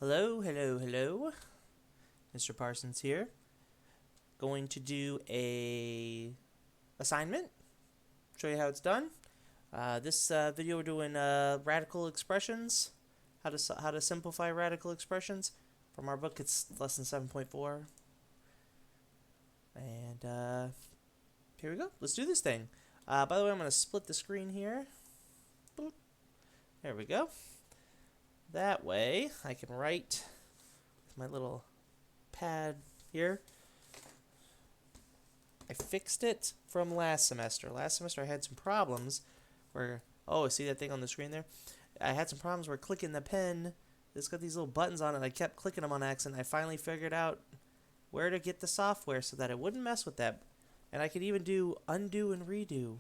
Hello, hello, hello. Mr. Parsons here. Going to do a assignment. Show you how it's done. This video we're doing radical expressions. How to simplify radical expressions. From our book, it's lesson 7.4. And here we go. Let's do this thing. By the way, I'm going to split the screen here. Boop. There we go. That way, I can write with my little pad here. I fixed it from last semester. Last semester I had some problems where, see that thing on the screen there? I had some problems where clicking the pen, it's got these little buttons on it, I kept clicking them on accident. I finally figured out where to get the software so that it wouldn't mess with that. And I could even do undo and redo.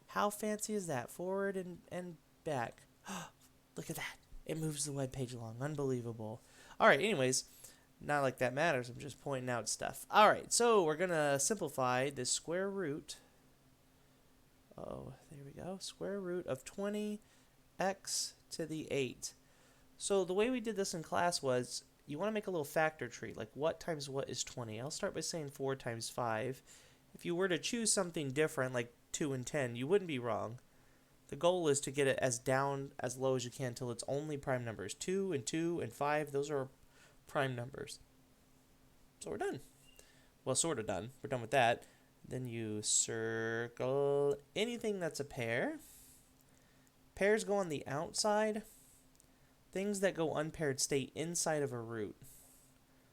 How fancy is that? Forward and back. Look at that. It moves the web page along. Unbelievable. Alright, anyways, not like that matters. I'm just pointing out stuff. Alright, so we're going to simplify this square root. Oh, there we go. Square root of 20x to the 8. So the way we did this in class was, you want to make a little factor tree. Like, what times what is 20? I'll start by saying 4 times 5. If you were to choose something different, like 2 and 10, you wouldn't be wrong. The goal is to get it as down as low as you can until it's only prime numbers. 2 and 5, those are prime numbers. So we're done. Well, sort of done. We're done with that. Then you circle anything that's a pair. Pairs go on the outside. Things that go unpaired stay inside of a root.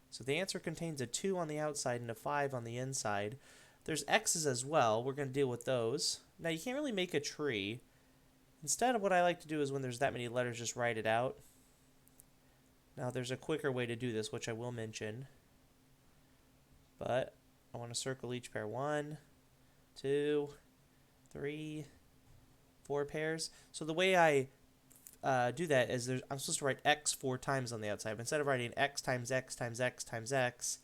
So the answer contains a 2 on the outside and a 5 on the inside. There's x's as well. We're going to deal with those. Now, you can't really make a tree. Instead, what I like to do is when there's that many letters, just write it out. Now, there's a quicker way to do this, which I will mention. But I want to circle each pair. 1, 2, 3, 4 pairs. So the way I do that is I'm supposed to write x 4 times on the outside. But instead of writing x times x times x times x,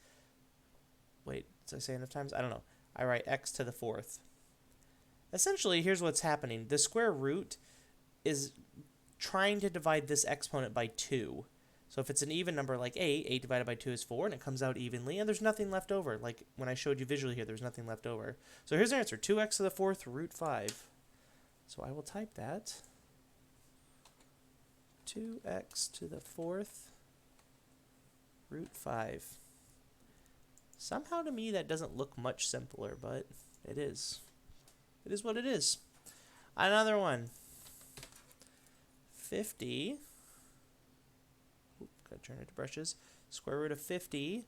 wait, did I say enough times? I don't know. I write x to the 4th. Essentially, here's what's happening. The square root is trying to divide this exponent by 2. So if it's an even number like 8, 8 divided by 2 is 4, and it comes out evenly, and there's nothing left over. Like when I showed you visually here, there's nothing left over. So here's the answer, 2x to the 4th root 5. So I will type that. 2x to the 4th root 5. Somehow to me that doesn't look much simpler, but it is. It is what it is. Another one. 50. Gotta turn it to brushes. Square root of 50.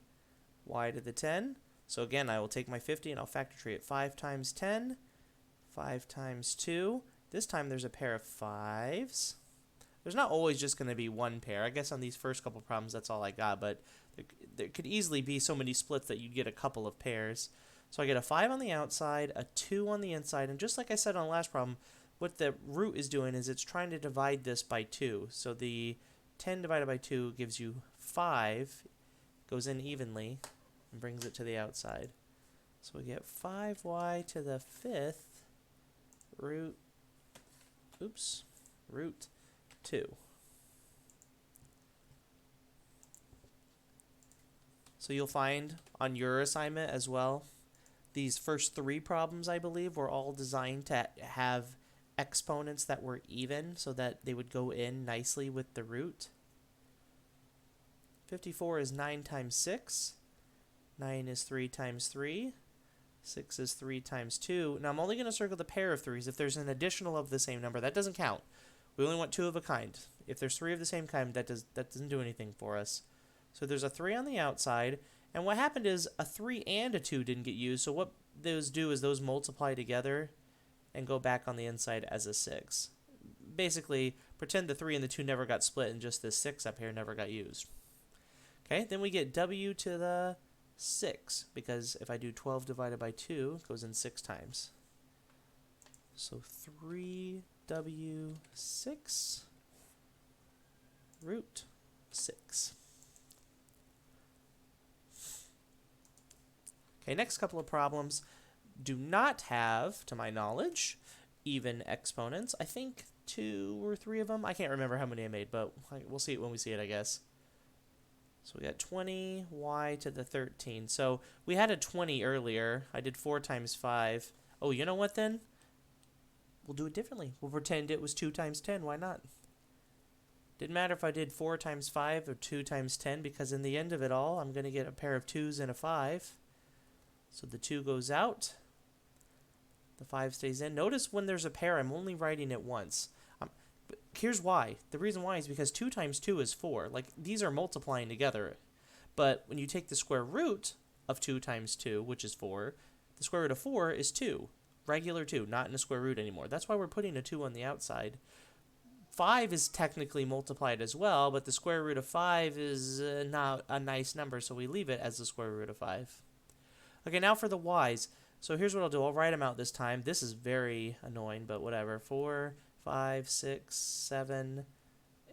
Y to the 10. So again, I will take my 50 and I'll factor tree it. 5 times 10. 5 times 2. This time there's a pair of 5s. There's not always just going to be one pair. I guess on these first couple problems that's all I got, but there could easily be so many splits that you'd get a couple of pairs. So I get a 5 on the outside, a 2 on the inside, and just like I said on the last problem, what the root is doing is it's trying to divide this by 2. So the 10 divided by 2 gives you 5, goes in evenly, and brings it to the outside. So we get 5y to the 5th root 2. So you'll find on your assignment as well, these first 3 problems, I believe, were all designed to have exponents that were even so that they would go in nicely with the root. 54 is 9 times 6. 9 is 3 times 3. 6 is 3 times 2. Now I'm only going to circle the pair of 3s. If there's an additional of the same number, that doesn't count. We only want 2 of a kind. If there's 3 of the same kind, that doesn't do anything for us. So there's a 3 on the outside. And what happened is a 3 and a 2 didn't get used. So what those do is those multiply together and go back on the inside as a 6. Basically, pretend the 3 and the 2 never got split and just this 6 up here never got used. Okay, then we get w to the 6, because if I do 12 divided by 2, it goes in 6 times. So 3w6 root 6. Okay, next couple of problems do not have, to my knowledge, even exponents. I think 2 or 3 of them. I can't remember how many I made, but we'll see it when we see it, I guess. So we got 20y to the 13. So we had a 20 earlier. I did 4 times 5. Oh, you know what then? We'll do it differently. We'll pretend it was 2 times 10. Why not? Didn't matter if I did 4 times 5 or 2 times 10, because in the end of it all, I'm going to get a pair of 2's and a 5. So the 2 goes out. The 5 stays in. Notice when there's a pair, I'm only writing it once. But here's why. The reason why is because 2 times 2 is 4. Like, these are multiplying together. But when you take the square root of 2 times 2, which is 4, the square root of 4 is 2. Regular 2, not in a square root anymore. That's why we're putting a 2 on the outside. 5 is technically multiplied as well, but the square root of 5 is not a nice number, so we leave it as the square root of 5. Okay, now for the y's. So here's what I'll do. I'll write them out this time. This is very annoying, but whatever. 4, 5, 6, 7,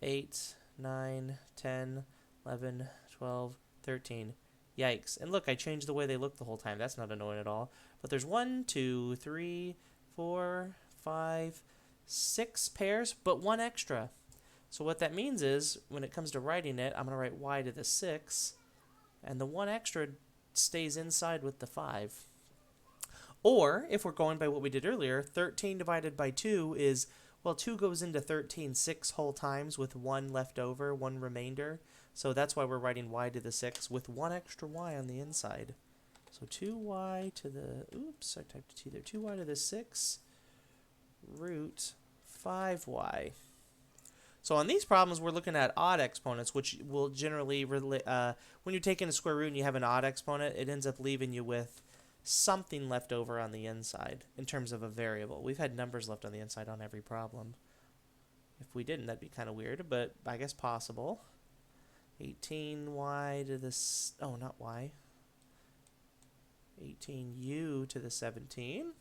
8, 9, 10, 11, 12, 13. Yikes. And look, I changed the way they look the whole time. That's not annoying at all. But there's 1, 2, 3, 4, 5, 6 pairs, but 1 extra. So what that means is, when it comes to writing it, I'm going to write y to the 6, and the 1 extra stays inside with the 5. Or, if we're going by what we did earlier, 13 divided by 2 is, well, 2 goes into 13 6 whole times with 1 left over, 1 remainder. So that's why we're writing y to the 6 with 1 extra y on the inside. So 2y to the, oops, I typed a t there, 2y to the 6 root 5y. So on these problems, we're looking at odd exponents, which will generally, when you're taking a square root and you have an odd exponent, it ends up leaving you with something left over on the inside in terms of a variable. We've had numbers left on the inside on every problem. If we didn't, that'd be kind of weird, but I guess possible. 18y to this, oh, not y. 18u to the 17.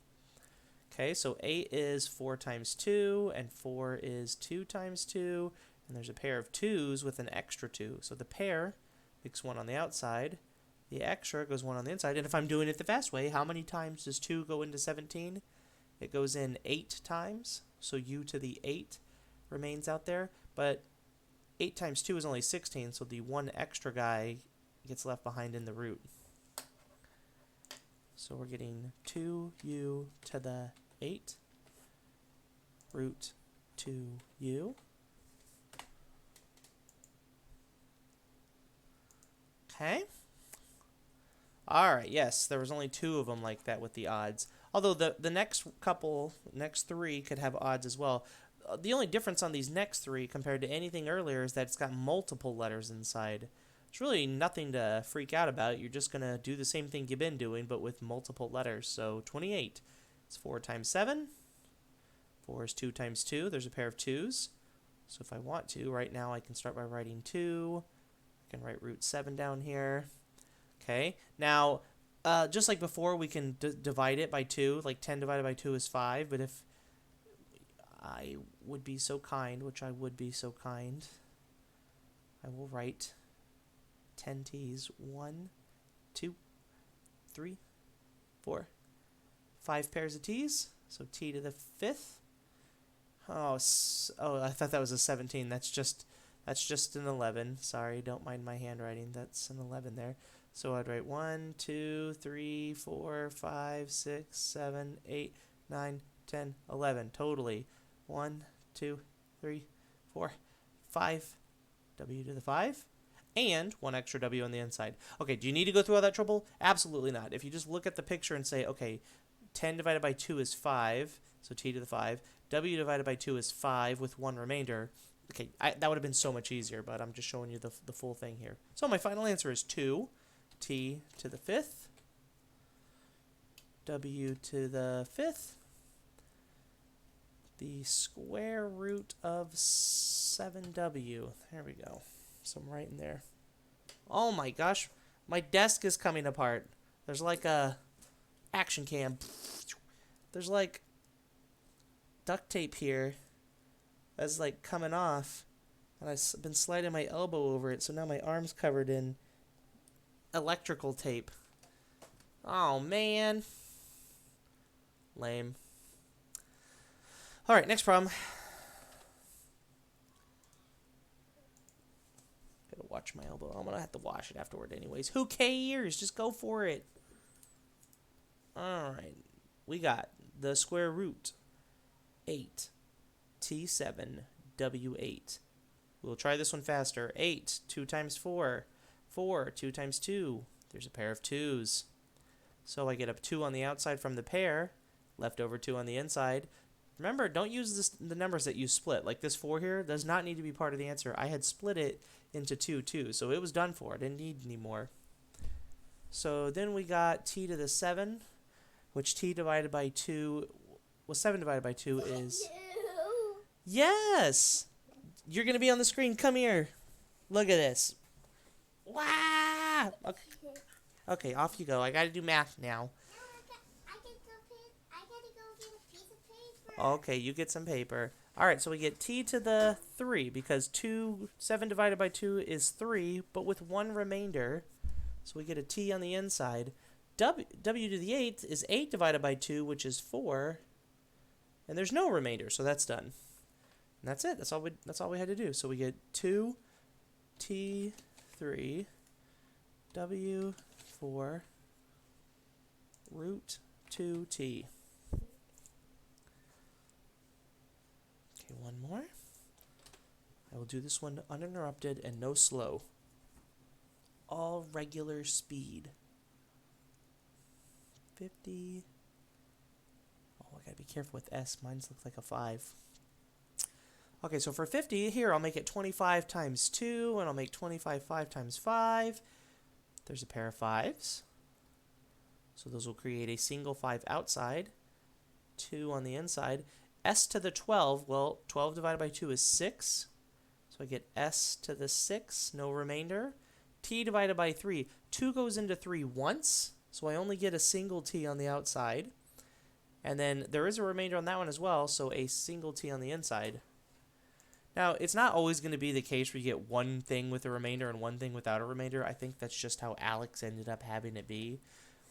Okay, so 8 is 4 times 2, and 4 is 2 times 2, and there's a pair of 2's with an extra 2. So the pair makes 1 on the outside, the extra goes 1 on the inside, and if I'm doing it the fast way, how many times does 2 go into 17? It goes in 8 times, so u to the 8 remains out there, but 8 times 2 is only 16, so the 1 extra guy gets left behind in the root. So we're getting 2u to the 8 root 2u. Okay. All right, yes, there was only 2 of them like that with the odds. Although the next 3 could have odds as well. The only difference on these next 3 compared to anything earlier is that it's got multiple letters inside. It's really nothing to freak out about. You're just going to do the same thing you've been doing, but with multiple letters. So 28 is 4 times 7. 4 is 2 times 2. There's a pair of 2's. So if I want to, right now I can start by writing 2. I can write root 7 down here. Okay, now, just like before, we can divide it by 2. Like 10 divided by 2 is 5, but if I would be so kind, which I would be so kind, I will write 10 t's, 1, 2, 3, 4, 5 pairs of t's, so t to the 5th. Oh, I thought that was a 17. That's just an 11. Sorry, don't mind my handwriting. That's an 11 there. So I'd write 1, 2, 3, 4, 5, 6, 7, 8, 9, 10, 11. Totally. 1, 2, 3, 4, 5. W to the 5. And 1 extra W on the inside. Okay, do you need to go through all that trouble? Absolutely not. If you just look at the picture and say, okay, 10 divided by 2 is 5, so t to the 5. W divided by 2 is 5 with 1 remainder. Okay, that would have been so much easier, but I'm just showing you the full thing here. So my final answer is 2. T to the 5th, W to the 5th, the square root of 7W. There we go. So I'm right in there. Oh my gosh, my desk is coming apart. There's like a action cam. There's like duct tape here that's like coming off, and I've been sliding my elbow over it, so now my arm's covered in electrical tape. Oh man. Lame. Alright, next problem. Gotta watch my elbow. I'm gonna have to wash it afterward anyways. Who cares? Just go for it. Alright. We got the square root 8 T7 W8. We'll try this one faster. 8, 2 times 4. 4, 2 times 2. There's a pair of 2's. So I get a 2 on the outside from the pair. Leftover 2 on the inside. Remember, don't use the numbers that you split. Like this 4 here does not need to be part of the answer. I had split it into 2, too. So it was done for. I didn't need any more. So then we got t to the 7, which t divided by 2... Well, 7 divided by 2 is... Yes! You're going to be on the screen. Come here. Look at this. Wow! Okay, off you go. I got to do math now. Okay, you get some paper. Alright, so we get t to the 3 because 7 divided by 2 is 3, but with one remainder. So we get a t on the inside. W to the 8th is 8 divided by 2, which is 4. And there's no remainder, so that's done. And that's it. That's all we had to do. So we get 2 t3 w4 root 2t. Okay, one more. I will do this one uninterrupted and no slow. All regular speed. 50. Oh, I gotta be careful with S. Mine looks like a 5. Okay, so for 50, here I'll make it 25 times 2, and I'll make 25 5 times 5. There's a pair of 5s. So those will create a single 5 outside, 2 on the inside. S to the 12, well, 12 divided by 2 is 6. So I get S to the 6, no remainder. T divided by 3, 2 goes into 3 once, so I only get a single T on the outside. And then there is a remainder on that one as well, so a single T on the inside. Now, it's not always going to be the case where you get one thing with a remainder and one thing without a remainder. I think that's just how Alex ended up having it be,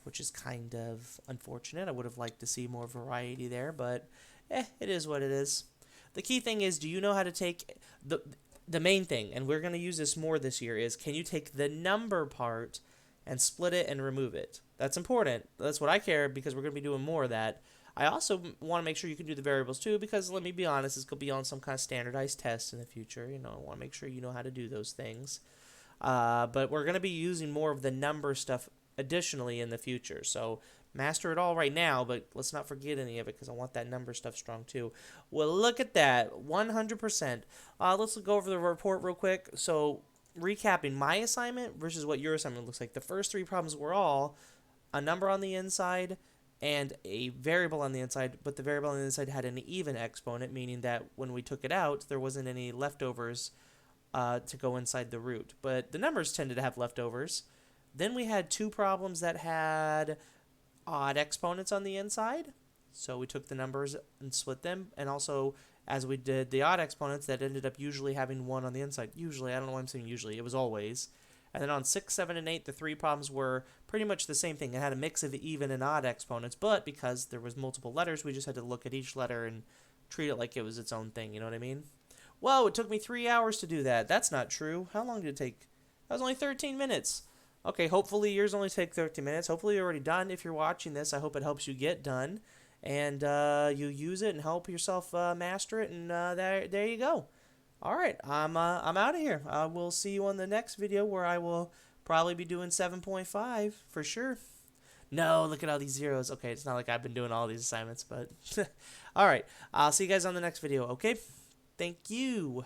which is kind of unfortunate. I would have liked to see more variety there, but it is what it is. The key thing is, do you know how to take the main thing, and we're going to use this more this year, is can you take the number part and split it and remove it? That's important. That's what I care, because we're going to be doing more of that. I also want to make sure you can do the variables too, because let me be honest, it's going to be on some kind of standardized test in the future. You know, I want to make sure you know how to do those things. But we're going to be using more of the number stuff additionally in the future. So master it all right now, but let's not forget any of it, because I want that number stuff strong too. Well, look at that, 100%. Let's go over the report real quick. So recapping my assignment versus what your assignment looks like. The first 3 problems were all a number on the inside and a variable on the inside, but the variable on the inside had an even exponent, meaning that when we took it out, there wasn't any leftovers to go inside the root. But the numbers tended to have leftovers. Then we had 2 problems that had odd exponents on the inside, so we took the numbers and split them, and also, as we did the odd exponents, that ended up usually having 1 on the inside. Usually, I don't know why I'm saying usually, it was always. And then on 6, 7, and 8, the 3 problems were pretty much the same thing. It had a mix of even and odd exponents, but because there was multiple letters, we just had to look at each letter and treat it like it was its own thing, you know what I mean? Whoa, it took me 3 hours to do that. That's not true. How long did it take? That was only 13 minutes. Okay, hopefully yours only take 13 minutes. Hopefully you're already done. If you're watching this, I hope it helps you get done. And you use it and help yourself master it, and there you go. All right, I'm out of here. We'll see you on the next video, where I will probably be doing 7.5 for sure. No, look at all these zeros. Okay, it's not like I've been doing all these assignments, but all right. I'll see you guys on the next video, okay? Thank you.